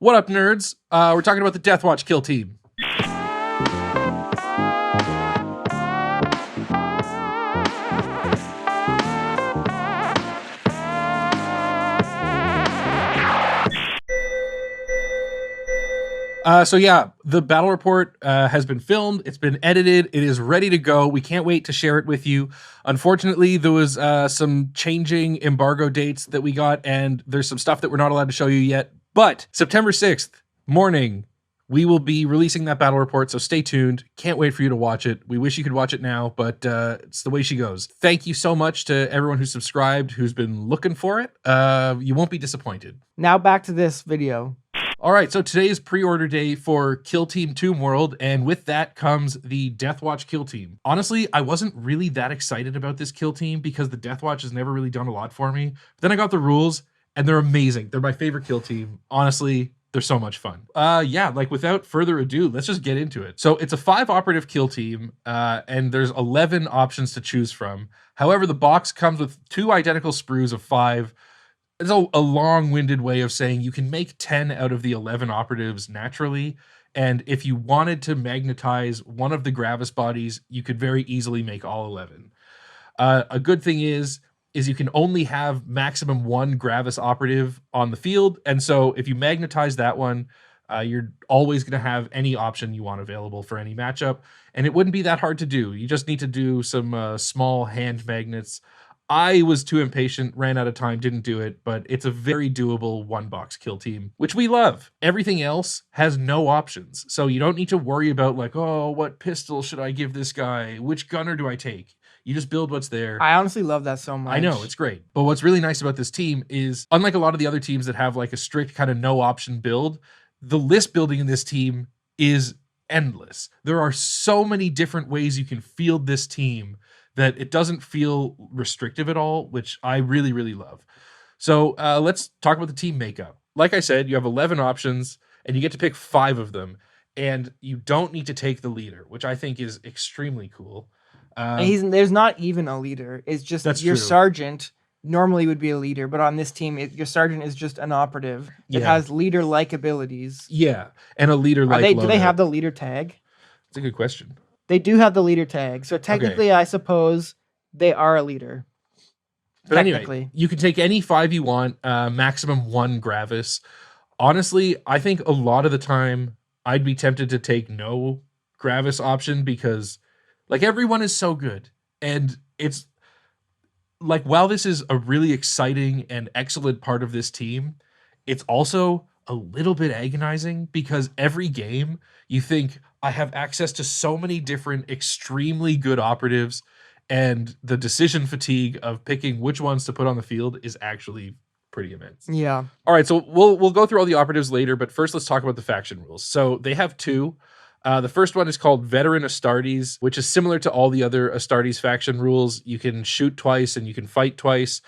What up, nerds? We're talking about the Deathwatch Kill Team. So yeah, the battle report has been filmed. It's been edited. It is ready to go. We can't wait to share it with you. Unfortunately, there was some changing embargo dates that we got, and there's some stuff that we're not allowed to show you yet. But September 6th morning, we will be releasing that battle report, so stay tuned. Can't wait for you to watch it. We wish you could watch it now, but it's the way she goes. Thank you so much to everyone who's subscribed, who's been looking for it. You won't be disappointed. Now back to this video. All right, so today is pre-order day for Kill Team Tomb World, and with that comes the Deathwatch Kill Team. Honestly, I wasn't really that excited about this Kill Team because the Deathwatch has never really done a lot for me. But then I got the rules, and they're amazing. They're my favorite Kill Team. Honestly, they're so much fun. Yeah, like without further ado, let's just get into it. So it's a 5 operative Kill Team, and there's 11 options to choose from. However, the box comes with 2 identical sprues of 5. It's a long-winded way of saying you can make 10 out of the 11 operatives naturally, and if you wanted to magnetize one of the Gravis bodies, you could very easily make all 11. A good thing is you can only have maximum 1 Gravis operative on the field, and so if you magnetize that one, you're always going to have any option you want available for any matchup, and it wouldn't be that hard to do. You just need to do some small hand magnets. I was too impatient, ran out of time, didn't do it, but it's a very doable 1-box kill team, which we love. Everything else has no options, so you don't need to worry about like, oh, what pistol should I give this guy? Which gunner do I take? You just build what's there. I honestly love that so much. I know, it's great. But what's really nice about this team is, unlike a lot of the other teams that have like a strict kind of no option build, the list building in this team is endless. There are so many different ways you can field this team that it doesn't feel restrictive at all, which I really, really love. So let's talk about the team makeup. Like I said, you have 11 options, and you get to pick 5 of them, and you don't need to take the leader, which I think is extremely cool. There's not even a leader. It's just your sergeant normally would be a leader, but on this team, your sergeant is just an operative that has leader-like abilities. Yeah, and a leader-like do they have the leader tag? That's a good question. They do have the leader tag, so technically, I suppose they are a leader. But anyway, you can take any 5 you want, maximum 1 Gravis. Honestly, I think a lot of the time I'd be tempted to take no Gravis option because like everyone is so good. And it's like, while this is a really exciting and excellent part of this team, it's also a little bit agonizing because every game you think, I have access to so many different extremely good operatives, and the decision fatigue of picking which ones to put on the field is actually pretty immense. Yeah. All right, so we'll go through all the operatives later, but first let's talk about the faction rules. So they have 2. The first one is called Veteran Astartes, which is similar to all the other Astartes faction rules. You can shoot twice and you can fight twice.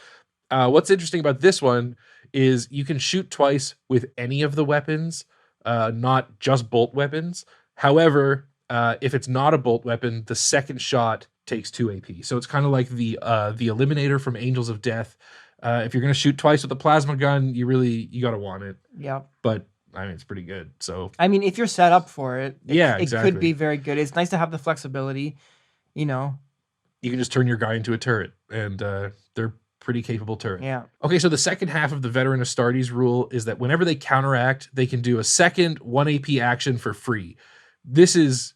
What's interesting about this one is you can shoot twice with any of the weapons, not just bolt weapons. However, if it's not a bolt weapon, the second shot takes 2 AP. So it's kind of like the Eliminator from Angels of Death. If you're going to shoot twice with a plasma gun, you got to want it. Yeah. But I mean, it's pretty good. So I mean, if you're set up for it, exactly. It could be very good. It's nice to have the flexibility, you know. You can just turn your guy into a turret, and they're pretty capable turret. Yeah. Okay, so the second half of the Veteran Astartes rule is that whenever they counteract, they can do a second 1 AP action for free. This is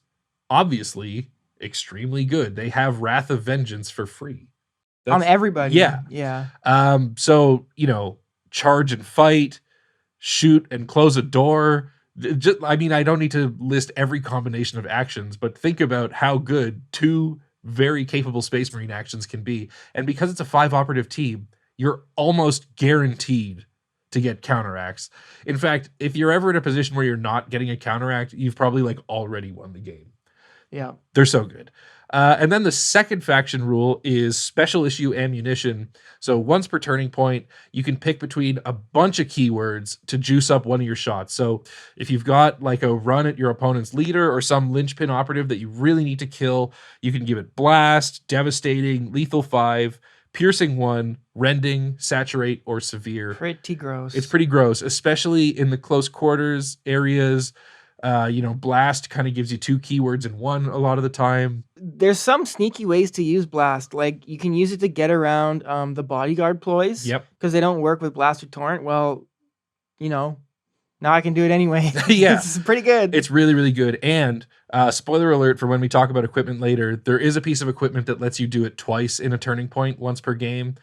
obviously extremely good. They have Wrath of Vengeance for free. On everybody. Yeah. Yeah. So, charge and fight, shoot and close a door. I mean, I don't need to list every combination of actions, but think about how good 2 very capable Space Marine actions can be. And because it's a 5 operative team, you're almost guaranteed to get counteracts. In fact, if you're ever in a position where you're not getting a counteract, you've probably like already won the game. Yeah. They're so good. And then the second faction rule is special issue ammunition. So once per turning point, you can pick between a bunch of keywords to juice up one of your shots. So if you've got like a run at your opponent's leader or some linchpin operative that you really need to kill, you can give it blast, devastating, lethal 5, piercing 1, rending, saturate, or severe. Pretty gross. It's pretty gross, especially in the close quarters areas. Blast kind of gives you 2 keywords in one a lot of the time. There's some sneaky ways to use blast. Like you can use it to get around the bodyguard ploys. Yep. Because they don't work with blast or torrent. Well, now I can do it anyway. Yeah. It's pretty good. It's really, really good. And spoiler alert for when we talk about equipment later, there is a piece of equipment that lets you do it twice in a turning point, once per game.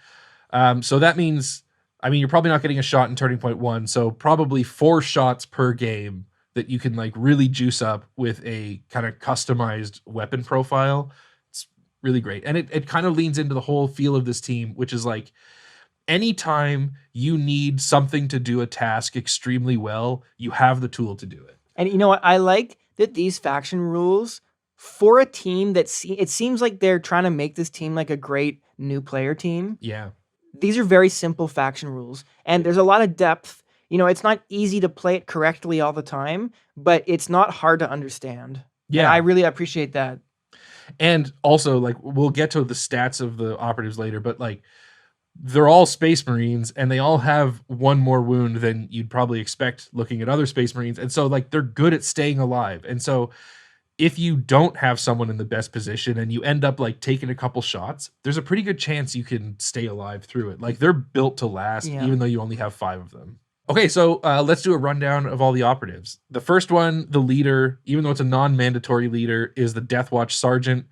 So that means, you're probably not getting a shot in turning point 1. So probably 4 shots per game that you can like really juice up with a kind of customized weapon profile. It's really great. And it kind of leans into the whole feel of this team, which is like anytime you need something to do a task extremely well, you have the tool to do it. And you know what? I like that these faction rules for a team that it seems like they're trying to make this team like a great new player team. Yeah. These are very simple faction rules and there's a lot of depth. It's not easy to play it correctly all the time, but it's not hard to understand. Yeah. And I really appreciate that. And also, like, we'll get to the stats of the operatives later, but like, they're all Space Marines and they all have 1 more wound than you'd probably expect looking at other Space Marines. And so, like, they're good at staying alive. And so, if you don't have someone in the best position and you end up like taking a couple shots, there's a pretty good chance you can stay alive through it. Like, they're built to last, even though you only have 5 of them. Okay, so let's do a rundown of all the operatives. The first one, the leader, even though it's a non-mandatory leader, is the Deathwatch Sergeant.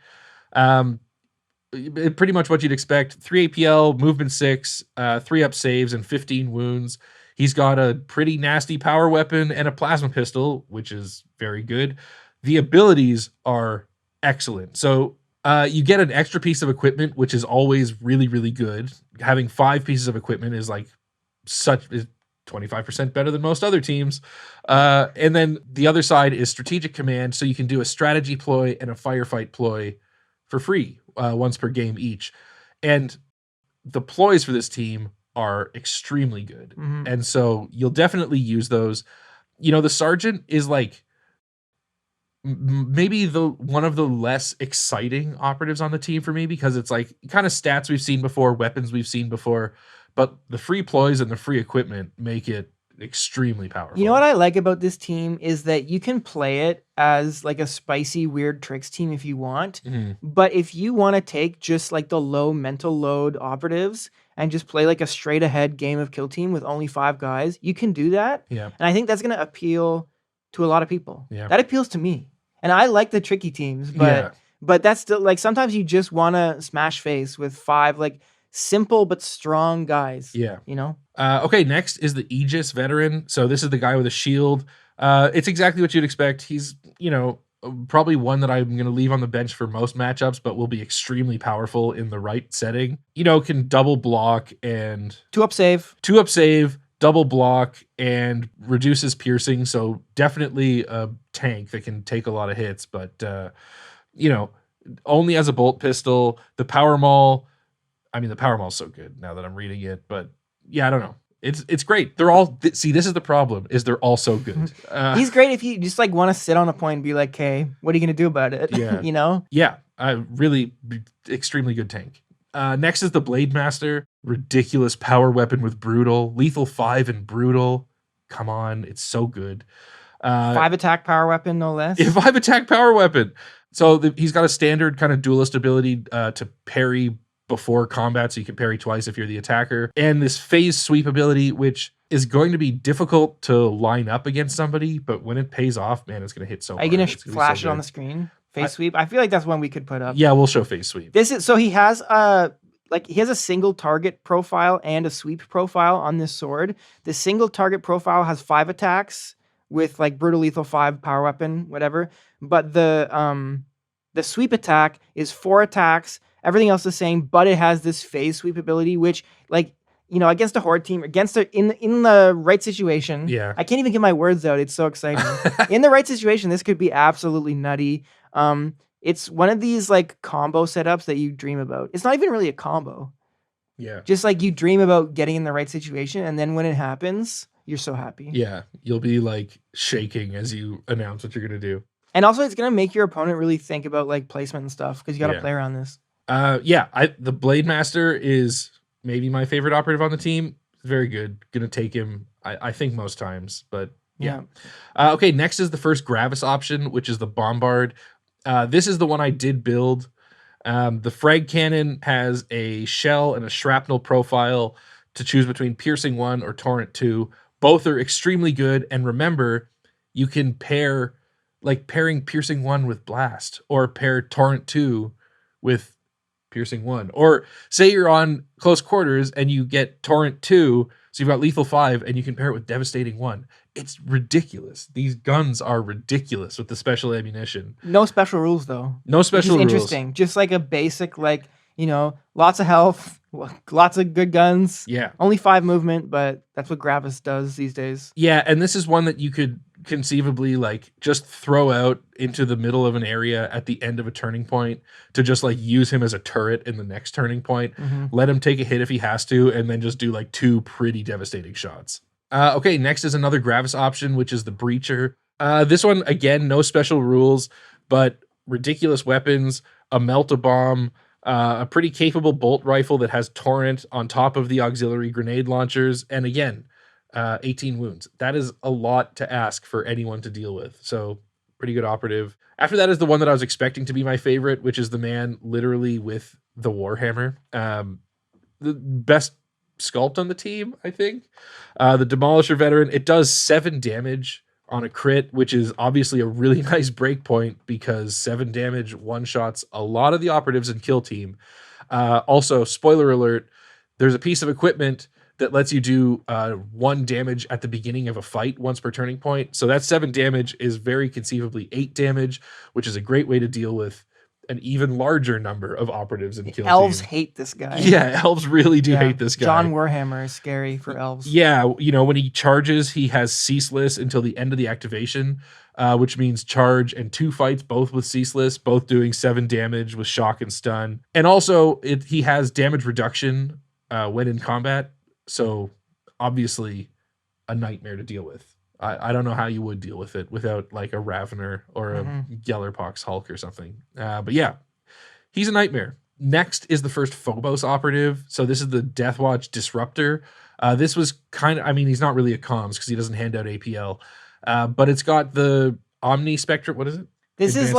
Pretty much what you'd expect. 3 APL, movement 6, 3 up saves, and 15 wounds. He's got a pretty nasty power weapon and a plasma pistol, which is very good. The abilities are excellent. So you get an extra piece of equipment, which is always really, really good. Having 5 pieces of equipment is like is 25% better than most other teams. And then the other side is strategic command. So you can do a strategy ploy and a firefight ploy for free once per game each. And the ploys for this team are extremely good. Mm-hmm. And so you'll definitely use those. The sergeant is like maybe one of the less exciting operatives on the team for me, because it's like kind of stats we've seen before, weapons we've seen before, but the free ploys and the free equipment make it extremely powerful. You know what I like about this team is that you can play it as like a spicy, weird tricks team if you want. Mm-hmm. But if you want to take just like the low mental load operatives and just play like a straight ahead game of Kill Team with only 5 guys, you can do that. Yeah. And I think that's going to appeal to a lot of people. Yeah. That appeals to me. And I like the tricky teams, but that's still like sometimes you just want to smash face with 5 like simple but strong guys. Yeah. Okay, next is the Aegis veteran. So this is the guy with a shield. It's exactly what you'd expect. He's, probably one that I'm going to leave on the bench for most matchups, but will be extremely powerful in the right setting. Can double block and 2 up save, double block, and reduces piercing. So definitely a tank that can take a lot of hits, but only as a bolt pistol. The power maul. The power maul's so good now that I'm reading it, but yeah, I don't know. It's great. They're all see. This is the problem: is they're all so good. He's great if you just like want to sit on a point and be like, "Hey, what are you gonna do about it?" Yeah, Yeah, really extremely good tank. Next is the Blade Master. Ridiculous power weapon with brutal, lethal 5 and brutal. Come on, it's so good. 5 attack power weapon, no less. 5 attack power weapon. So he's got a standard kind of duelist ability to parry before combat, so you can parry twice if you're the attacker. And this phase sweep ability, which is going to be difficult to line up against somebody, but when it pays off, man, it's going to hit so hard. Are you going to flash it on the screen? Phase sweep? I feel like that's one we could put up. Yeah, we'll show phase sweep. So he has a single target profile and a sweep profile on this sword. The single target profile has 5 attacks with like brutal lethal 5 power weapon, whatever. But the sweep attack is 4 attacks. Everything else is the same, but it has this phase sweep ability, which, like, against a horde team, in the right situation. Yeah. I can't even get my words out. It's so exciting. In the right situation, this could be absolutely nutty. It's one of these like combo setups that you dream about. It's not even really a combo. Yeah. Just like you dream about getting in the right situation, and then when it happens, you're so happy. Yeah. You'll be like shaking as you announce what you're gonna do. And also, it's gonna make your opponent really think about like placement and stuff because you got to play around this. The Blade Master is maybe my favorite operative on the team. Very good. Gonna take him, I think, most times, but yeah. Okay, next is the first Gravis option, which is the Bombard. This is the one I did build. The frag cannon has a shell and a shrapnel profile to choose between Piercing 1 or Torrent 2. Both are extremely good, and remember, you can pairing Piercing 1 with Blast, or pair Torrent 2 with Piercing 1. Or say you're on close quarters and you get Torrent 2, so you've got Lethal 5, and you can pair it with Devastating 1. It's ridiculous. These guns are ridiculous with the special ammunition. No special rules, though. No special rules. Interesting. Just like a basic, lots of health, lots of good guns. Yeah. Only 5 movement, but that's what Gravis does these days. Yeah, and this is one that you could conceivably just throw out into the middle of an area at the end of a turning point to just use him as a turret in the next turning point. Let him take a hit if he has to, and then just do 2 pretty devastating shots. Okay, next is another Gravis option, which is the Breacher. This one, again, no special rules, but ridiculous weapons, a melt-a-bomb, a pretty capable bolt rifle that has Torrent on top of the auxiliary grenade launchers, and again, 18 wounds. That is a lot to ask for anyone to deal with, so pretty good operative. After that is the one that I was expecting to be my favorite, which is the man literally with the Warhammer. The best sculpt on the team, I think. The Demolisher Veteran, it does 7 damage on a crit, which is obviously a really nice break point because 7 damage one-shots a lot of the operatives in Kill Team. Also, spoiler alert, there's a piece of equipment that lets you do 1 damage at the beginning of a fight once per turning point. So that 7 damage is very conceivably 8 damage, which is a great way to deal with an even larger number of operatives in Kill Team. Elves hate this guy. Yeah, elves really do hate this guy. John Warhammer is scary for elves. Yeah, when he charges, he has Ceaseless until the end of the activation, which means charge and 2 fights, both with Ceaseless, both doing 7 damage with shock and stun. And also, he has damage reduction when in combat, so obviously a nightmare to deal with. I don't know how you would deal with it without a Ravener or a Gellerpox Hulk or something. But yeah, he's a nightmare. Next is the first Phobos operative. So this is the Deathwatch Disruptor. This was he's not really a comms because he doesn't hand out APL. But it's got the Omni Spectrum. What is it? This is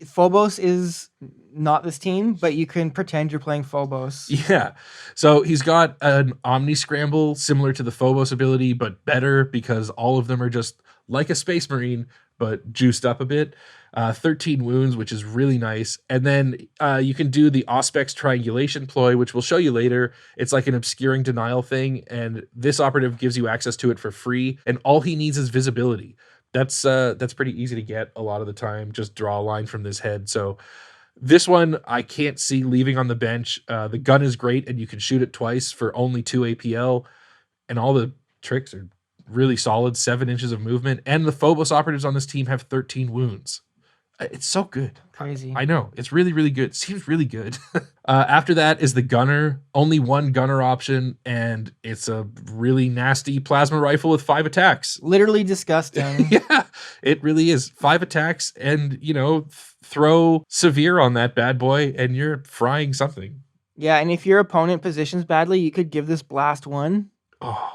Phobos is not this team, but you can pretend you're playing Phobos. Yeah. So he's got an Omni Scramble similar to the Phobos ability, but better because all of them are just like a Space Marine, but juiced up a bit. 13 wounds, which is really nice. And then you can do the Auspex Triangulation ploy, which we'll show you later. It's like an obscuring denial thing, and this operative gives you access to it for free, and all he needs is visibility. That's pretty easy to get a lot of the time. Just draw a line from this head. So this one I can't see leaving on the bench. The gun is great, and you can shoot it twice for only 2 APL, and all the tricks are really solid. 7 inches of movement, and the Phobos operatives on this team have 13 wounds. It's so good. Crazy. I know. It's really, really good. Seems really good. After that is the Gunner. Only 1 Gunner option, and it's a really nasty plasma rifle with 5 attacks. Literally disgusting. Yeah, it really is. 5 attacks, and, throw Severe on that bad boy, and you're frying something. Yeah, and if your opponent positions badly, you could give this Blast 1. Oh.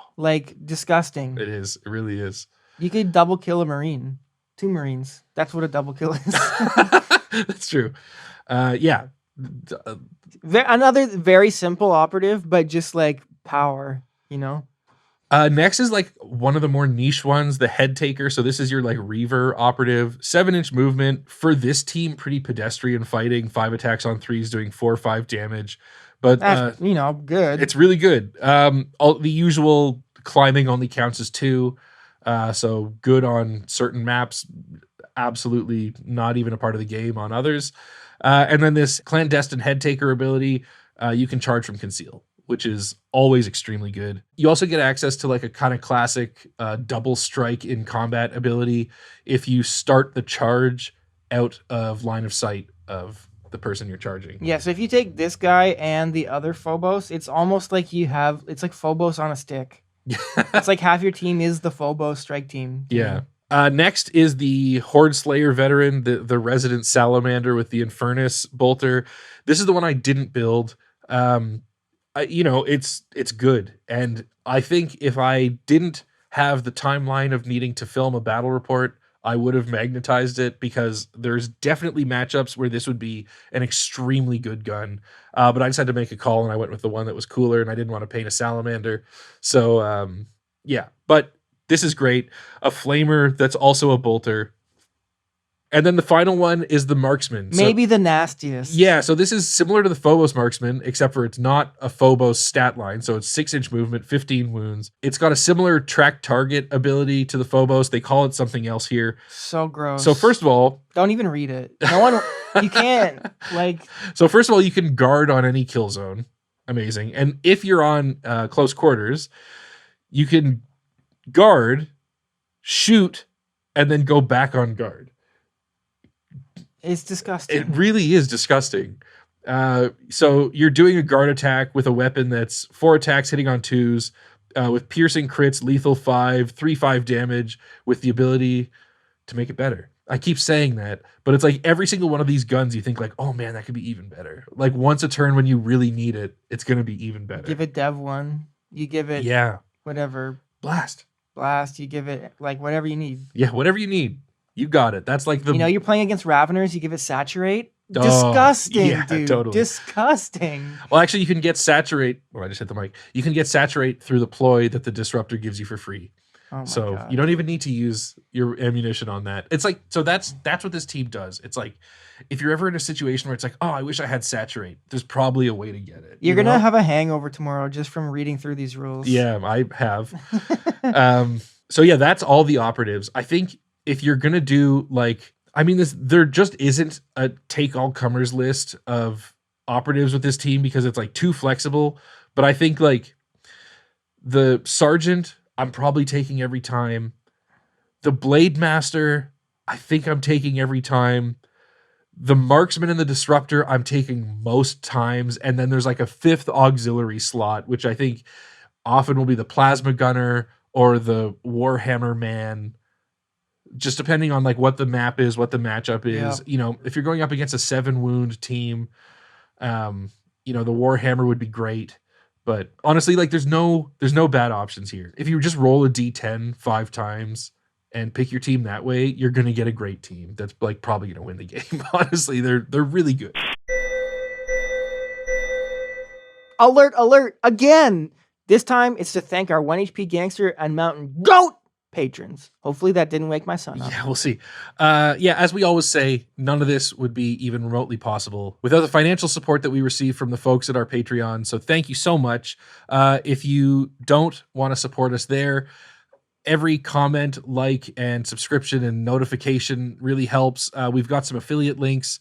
Disgusting. It is. It really is. You could double kill a Marine. 2 Marines. That's what a double kill is. That's true. Yeah. Another very simple operative, but just power, Next is one of the more niche ones, the Head Taker. So this is your Reaver operative. 7-inch movement. For this team, pretty pedestrian fighting. 5 attacks on 3s doing 4 or 5 damage. But that's, good. It's really good. All the usual climbing only counts as 2. So good on certain maps, absolutely not even a part of the game on others. And then this Clandestine Head Taker ability, you can charge from Conceal, which is always extremely good. You also get access to a kind of classic double strike in combat ability if you start the charge out of line of sight of the person you're charging. Yeah, so if you take this guy and the other Phobos, it's almost like it's like Phobos on a stick. It's like half your team is the Phobos strike team. Yeah. Next is the Horde Slayer veteran, the resident salamander with the Infernus bolter. This is the one I didn't build. It's good, and I think if I didn't have the timeline of needing to film a battle report, I would have magnetized it, because there's definitely matchups where this would be an extremely good gun. But I just had to make a call, and I went with the one that was cooler, and I didn't want to paint a salamander. So yeah, but this is great. A flamer that's also a bolter. And then the final one is the marksman. Maybe the nastiest. Yeah, so this is similar to the Phobos marksman, except for it's not a Phobos stat line. So it's 6-inch movement, 15 wounds. It's got a similar track target ability to the Phobos. They call it something else here. So gross. So first of all, don't even read it. No one, you can't. So first of all, you can guard on any kill zone. Amazing. And if you're on close quarters, you can guard, shoot, and then go back on guard. It's disgusting. It really is disgusting. So you're doing a guard attack with a weapon that's 4 attacks hitting on 2s, with piercing crits, lethal 5, 3/5 damage, with the ability to make it better. I keep saying that, but it's like every single one of these guns, you think like, oh man, that could be even better. Like once a turn when you really need it, it's going to be even better. Give it Dev 1. You give it whatever. Blast. You give it like whatever you need. Yeah, whatever you need. You got it. That's like the... you're playing against Raveners, you give it Saturate. Disgusting, yeah, dude. Totally. Disgusting. Well, actually, you can get Saturate... Oh, I just hit the mic. You can get Saturate through the ploy that the Disruptor gives you for free. Oh my so God. You don't even need to use your ammunition on that. It's like... So that's what this team does. It's like, if you're ever in a situation where it's like, oh, I wish I had Saturate, there's probably a way to get it. You're going to have a hangover tomorrow just from reading through these rules. Yeah, I have. So yeah, that's all the operatives. I think if you're going to do there just isn't a take all comers list of operatives with this team, because it's like too flexible. But I think like the Sergeant, I'm probably taking every time. The Blade Master, I think I'm taking every time. The Marksman and the Disruptor, I'm taking most times. And then there's like a 5th auxiliary slot, which I think often will be the Plasma Gunner or the Warhammer Man, just depending on like what the map is, what the matchup is. Yeah. If you're going up against a 7-wound team, the Warhammer would be great. But honestly, like there's no bad options here. If you just roll a D10 5 times and pick your team that way, you're going to get a great team that's like probably going to win the game. Honestly, they're really good. Alert again. This time it's to thank our 1 HP Gangster and Mountain Goat patrons. Hopefully that didn't wake my son up. Yeah, we'll see. As we always say, none of this would be even remotely possible without the financial support that we receive from the folks at our Patreon. So thank you so much. If you don't want to support us there, every comment, like, and subscription and notification really helps. We've got some affiliate links.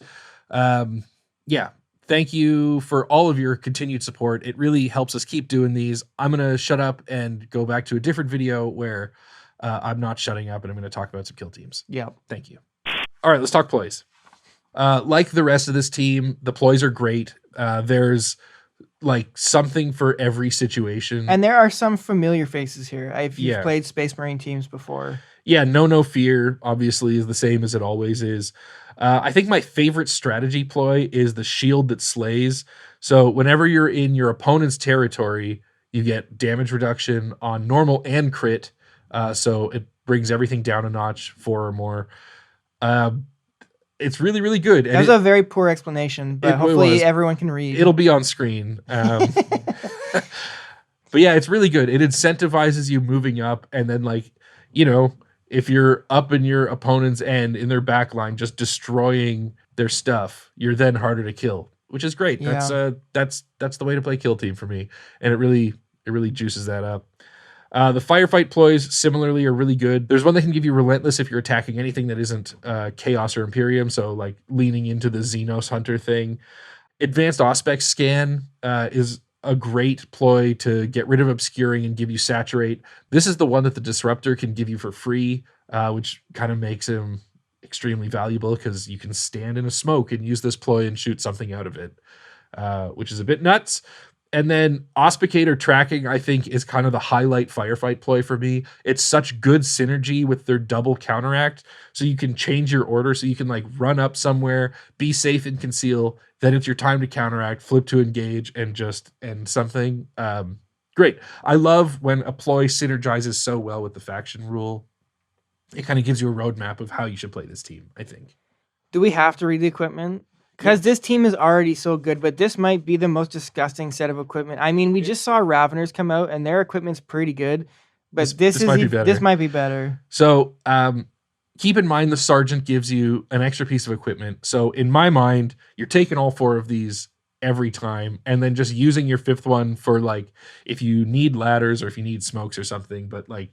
Thank you for all of your continued support. It really helps us keep doing these. I'm going to shut up and go back to a different video where I'm not shutting up, and I'm going to talk about some kill teams. Yeah. Thank you. All right, let's talk ploys. Like the rest of this team, the ploys are great. There's like something for every situation. And there are some familiar faces here. If you've played Space Marine teams before. Yeah, No Fear, obviously, is the same as it always is. I think my favorite strategy ploy is the Shield That Slays. So whenever you're in your opponent's territory, you get damage reduction on normal and crit. So it brings everything down a notch, 4 or more. It's really, really good. That was a very poor explanation, but hopefully everyone can read. It'll be on screen. But yeah, it's really good. It incentivizes you moving up, and then if you're up in your opponent's end in their back line, just destroying their stuff, you're then harder to kill, which is great. Yeah. That's the way to play kill team for me, and it really juices that up. The firefight ploys similarly are really good. There's one that can give you relentless if you're attacking anything that isn't Chaos or Imperium, so like leaning into the Xenos Hunter thing. Advanced Auspex Scan is a great ploy to get rid of obscuring and give you saturate. This is the one that the Disruptor can give you for free, which kind of makes him extremely valuable because you can stand in a smoke and use this ploy and shoot something out of it, which is a bit nuts. And then Auspicator tracking, I think, is kind of the highlight firefight ploy for me. It's such good synergy with their double counteract. So you can change your order. So you can like run up somewhere, be safe and conceal. Then it's your time to counteract, flip to engage, and just end something. Great. I love when a ploy synergizes so well with the faction rule. It kind of gives you a roadmap of how you should play this team, I think. Do we have to read the equipment? Because this team is already so good, but this might be the most disgusting set of equipment. I mean, we just saw Raveners come out, and their equipment's pretty good, but this might be better. So keep in mind the Sergeant gives you an extra piece of equipment. So in my mind, you're taking all 4 of these every time, and then just using your 5th one for like if you need ladders or if you need smokes or something. But like,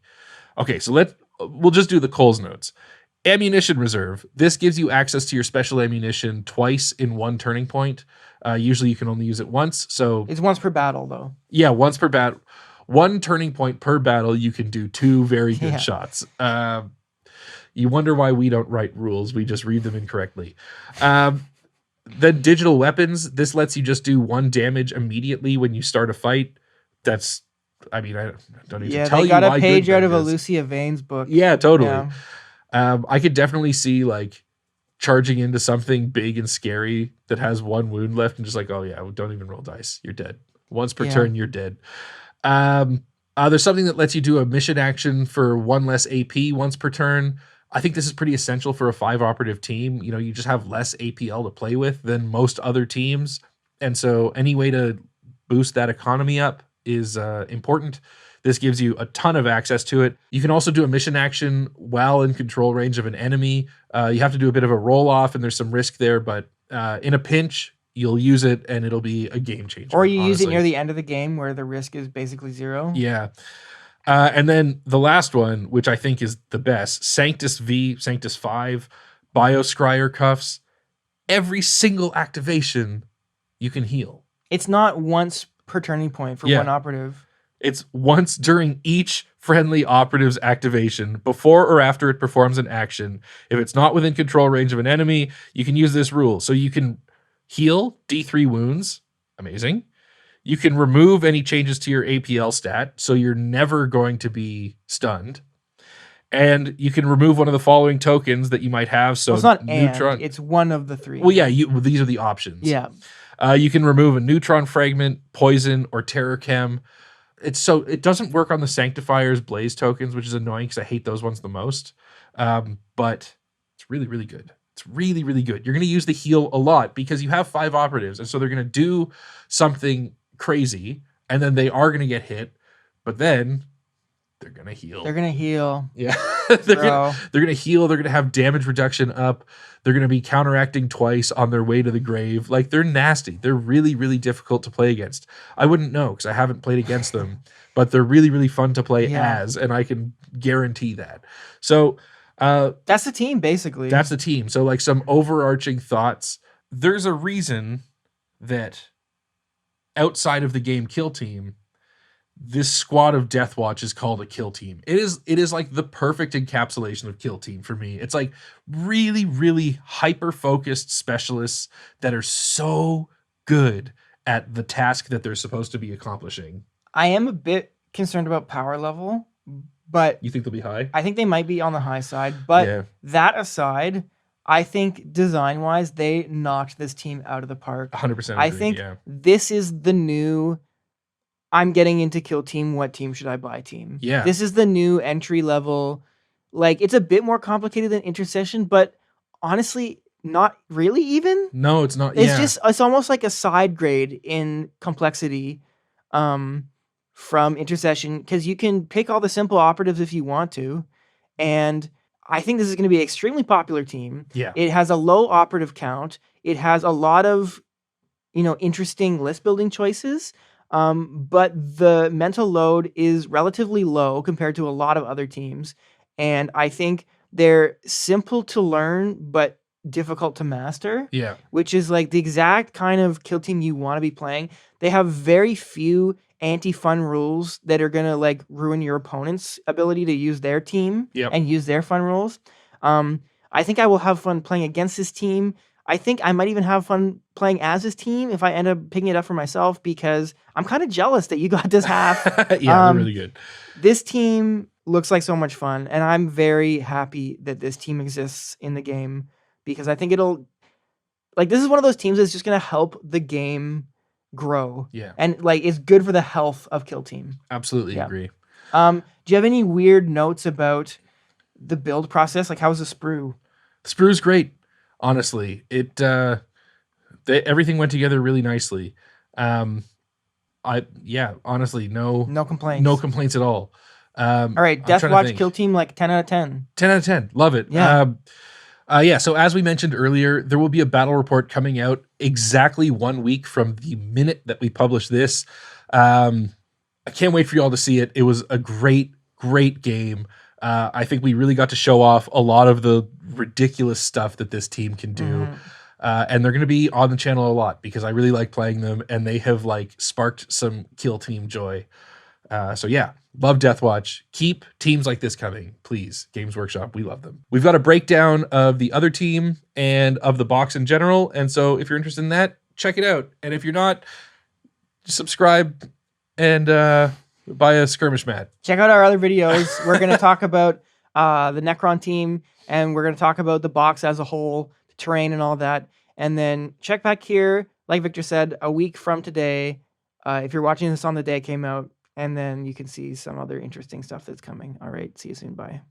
okay, so we'll just do the Coles notes. Ammunition reserve. This gives you access to your special ammunition twice in one turning point. Usually you can only use it once. So it's once per battle though. Yeah, once per battle. One turning point per battle, you can do 2 very good shots. You wonder why we don't write rules. We just read them incorrectly. Then digital weapons. This lets you just do 1 damage immediately when you start a fight. That's, I mean, I don't need to tell you why. Yeah, they got a page out of Lucia Vane's book. Yeah, totally. Yeah. I could definitely see like charging into something big and scary that has 1 wound left and just like, oh yeah, don't even roll dice. You're dead. Once per turn, you're dead. There's something that lets you do a mission action for 1 less AP once per turn. I think this is pretty essential for a 5 operative team. You know, you just have less APL to play with than most other teams. And so any way to boost that economy up is important. This gives you a ton of access to it. You can also do a mission action while in control range of an enemy. You have to do a bit of a roll off and there's some risk there, but in a pinch, you'll use it and it'll be a game changer. Or you use it near the end of the game where the risk is basically 0. Yeah. And then the last one, which I think is the best, Sanctus V, Sanctus 5, Bioscryer cuffs. Every single activation you can heal. It's not once per turning point for 1 operative. It's once during each friendly operative's activation, before or after it performs an action. If it's not within control range of an enemy, you can use this rule. So you can heal D3 wounds. Amazing. You can remove any changes to your APL stat, so you're never going to be stunned. And you can remove one of the following tokens that you might have. So it's not neutron. It's one of the 3. Well, yeah, these are the options. Yeah. You can remove a neutron fragment, poison, or terror chem. It doesn't work on the Sanctifier's Blaze tokens, which is annoying because I hate those ones the most. But it's really, really good. It's really, really good. You're going to use the heal a lot because you have 5 operatives. And so they're going to do something crazy and then they are going to get hit. But then they're going to heal. They're going to heal. Yeah. they're going to heal. They're going to have damage reduction up. They're going to be counteracting twice on their way to the grave. Like, they're nasty. They're really, really difficult to play against. I wouldn't know because I haven't played against them, but they're really, really fun to play as, and I can guarantee that. So that's the team, basically. That's the team. So, like, some overarching thoughts. There's a reason that outside of the game Kill Team, this squad of Deathwatch is called a kill team. It is like the perfect encapsulation of kill team for me. It's like really, really hyper-focused specialists that are so good at the task that they're supposed to be accomplishing. I am a bit concerned about power level, but... You think they'll be high? I think they might be on the high side, but that aside, I think design-wise, they knocked this team out of the park. 100% agree, I think this is the new... I'm getting into Kill Team. What team should I buy team? Yeah. This is the new entry level. Like, it's a bit more complicated than Intercession, but honestly, not really even. No, it's not. It's almost like a side grade in complexity from Intercession because you can pick all the simple operatives if you want to. And I think this is going to be an extremely popular team. Yeah. It has a low operative count. It has a lot of, interesting list building choices. But the mental load is relatively low compared to a lot of other teams. And I think they're simple to learn, but difficult to master. Yeah. Which is like the exact kind of kill team you want to be playing. They have very few anti-fun rules that are going to like ruin your opponent's ability to use their team and use their fun rules. I think I will have fun playing against this team. I think I might even have fun playing as this team if I end up picking it up for myself, because I'm kind of jealous that you got this half. Yeah, they're really good. This team looks like so much fun, and I'm very happy that this team exists in the game, because I think it'll, like, this is one of those teams that's just gonna help the game grow. Yeah. And like it's good for the health of Kill Team. Absolutely Yeah. agree. Do you have any weird notes about the build process? Like, how was the sprue? The sprue's great. Honestly, everything went together really nicely. Honestly, No complaints. no complaints at all. All right, Deathwatch Kill Team, like 10 out of 10. 10 out of 10. Love it. Yeah. So as we mentioned earlier, there will be a battle report coming out exactly 1 week from the minute that we publish this. I can't wait for y'all to see it. It was a great, great game. I think we really got to show off a lot of the ridiculous stuff that this team can do. And they're going to be on the channel a lot because I really like playing them, and they have like sparked some Kill Team joy. So yeah, love Deathwatch. Keep teams like this coming, please. Games Workshop, we love them. We've got a breakdown of the other team and of the box in general. And so if you're interested in that, check it out. And if you're not, just subscribe and buy a skirmish mat. Check out our other videos. We're going to talk about the Necron team, and we're going to talk about the box as a whole, the terrain and all that. And then check back here, like Victor said, a week from today, if you're watching this on the day it came out, and then you can see some other interesting stuff that's coming. All right, see you soon. Bye.